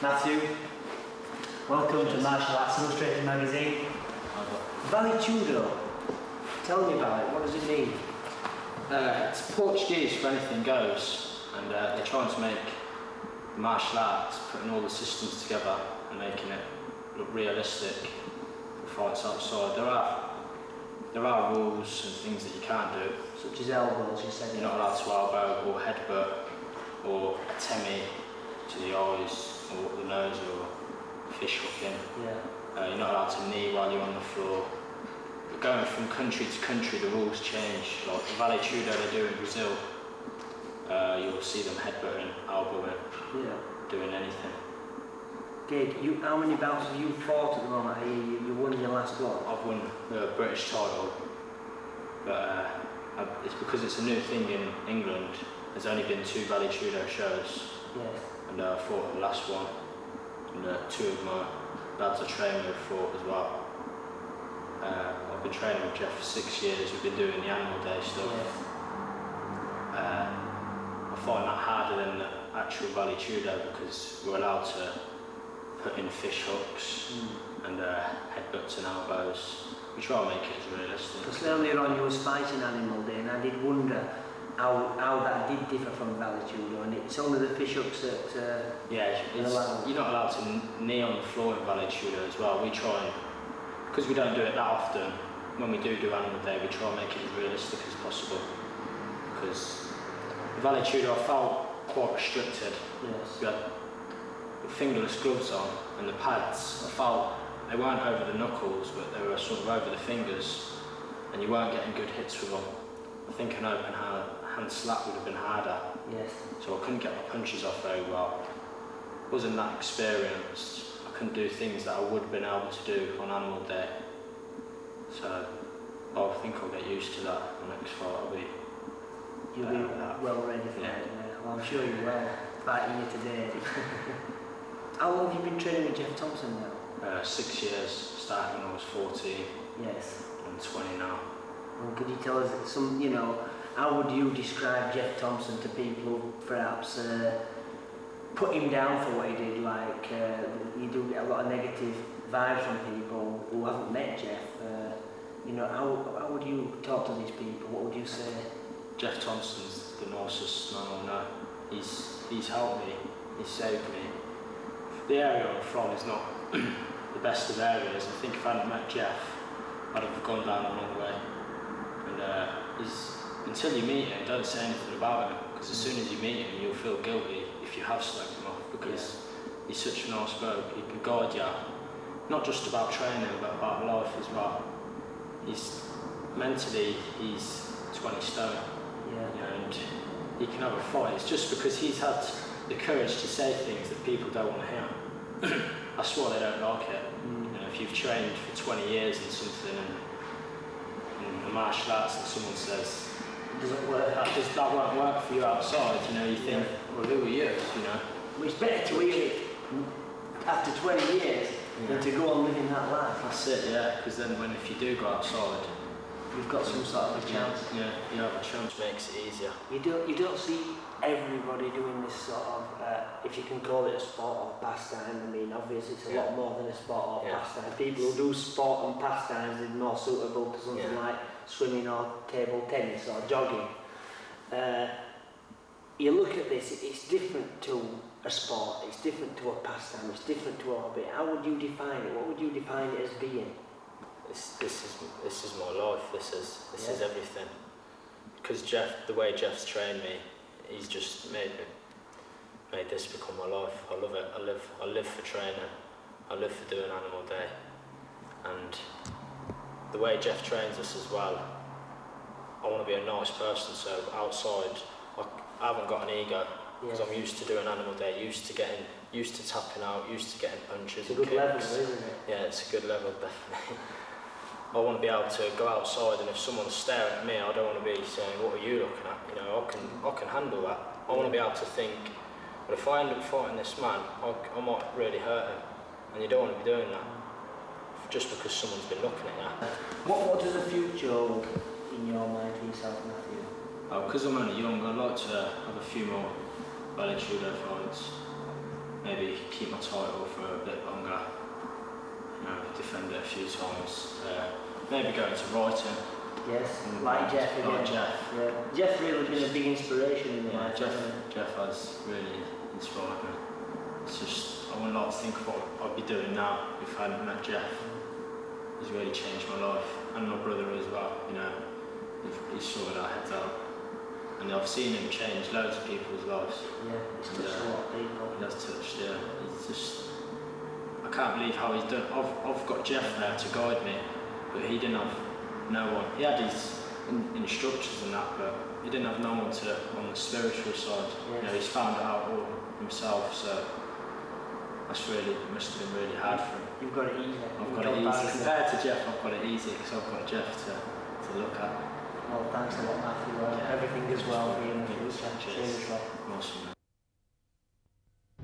Matthew, welcome to Martial Arts Illustrated magazine. Vale Tudo, tell me about it, what does it mean? It's Portuguese for anything goes, and they're trying to make martial arts, putting all the systems together and making it look realistic for fights outside. There are rules and things that you can't do. Such as elbows, you said. You're not allowed to elbow or headbutt or a temi to the eyes or the nose or fish hooking. Yeah. You're not allowed to knee while you're on the floor. But going from country to country, the rules change. Like the Vale Tudo they do in Brazil, you'll see them headbutting, elbowing, doing anything. Gig, how many bouts have you fought at the moment? You won your last one? I've won the British title, but it's because it's a new thing in England. There's only been 2 Vale Tudo shows, and I fought at the last one, and 2 of my lads I train with fought as well. I've been training with Geoff for 6 years. We've been doing the animal day stuff. I find that harder than the actual Vale Tudo because we're allowed to put in fish hooks and headbutts and elbows. We try and make it as realistic. Because earlier on you was fighting Animal Day, and I did wonder how that did differ from Vale Tudo, and it's only the fish hooks that... you're not allowed to knee on the floor in Vale Tudo as well. We try and, because we don't do it that often, when we do Animal Day, we try and make it as realistic as possible. Because Vale Tudo I felt quite restricted. Yes. We had fingerless gloves on, and the pads, I felt they weren't over the knuckles, but they were sort of over the fingers, and you weren't getting good hits with them. I think an open hand slap would have been harder. Yes. So I couldn't get my punches off very well. Wasn't that experienced. I couldn't do things that I would have been able to do on Animal Day. So I think I'll get used to that. The next fight I'll be. You'll be well ready for it. Well, I'm sure you will. Fighting you today. How long have you been training with Geoff Thompson now? 6 years, starting when I was 14. Yes. I'm 20 now. And could you tell us some, how would you describe Geoff Thompson to people who perhaps put him down for what he did? Like, you do get a lot of negative vibes from people who haven't met Geoff. How would you talk to these people? What would you say? Geoff Thompson's the nicest man I know. He's helped me, he's saved me. The area I'm from is not the best of areas. I think if I hadn't met Geoff, I'd have gone down the wrong way. And until you meet him, don't say anything about him, because as soon as you meet him, you'll feel guilty if you have slagged him off, because he's such a nice bloke. He can guide you, not just about training, but about life as well. Mentally, he's 20 stone, and he can have a fight. It's just because he's had the courage to say things that people don't want to hear. That's why they don't like it. If you've trained for 20 years in something and in martial arts and someone says, doesn't work. That won't work for you outside, you think, well, who are you, Well, it's better to hear it after 20 years than to go on living that life. That's it, because then if you do go outside, you've got some sort of a chance. Yeah, you have a chance. Makes it easier. You don't see everybody doing this sort of, if you can call it a sport or pastime. I mean, obviously it's a lot more than a sport or pastime. People who do sport and pastimes are more suitable to something like swimming or table tennis or jogging. You look at this, it's different to a sport, it's different to a pastime, it's different to a hobby. How would you define it? What would you define it as being? This is my life. This is everything. Because Geoff, the way Geoff's trained me, he's just made this become my life. I love it. I live for training. I live for doing Animal Day. And the way Geoff trains us as well, I want to be a nice person. So outside, I haven't got an ego, because I'm used to doing Animal Day, used to tapping out, used to getting punches. It's a good level, isn't it? Yeah, it's a good level, definitely. I want to be able to go outside, and if someone's staring at me, I don't want to be saying, what are you looking at? I can handle that. I want to be able to think, but if I end up fighting this man, I might really hurt him. And you don't want to be doing that, just because someone's been looking at you. What does the future hold in your mind for yourself, Matthew? Because I'm only young, I'd like to have a few more Vale Tudo fights. Maybe keep my title for a bit longer. You know, defend it a few times. Maybe go into writing. Yes, like Geoff again. Like Geoff. Yeah. Geoff really been a big inspiration in your life. Geoff has really inspired me. It's just, I wouldn't like to think of what I'd be doing now if I hadn't met Geoff. He's really changed my life, and my brother as well. You know, he's sorted our heads out, and I've seen him change loads of people's lives. Yeah, he's touched a lot of people. He has touched, yeah. It's just, I can't believe how he's done. I've got Geoff there to guide me, but he didn't have no one. He had his instructors and that, but he didn't have no one on the spiritual side. Yes. You know, he's found it out all himself, so that's really, it must have been really hard for him. You've got it easy. I've got it easy. Compared to Geoff, I've got it easy because I've got Geoff to look at. Well, thanks a lot, Matthew. Everything goes well for you.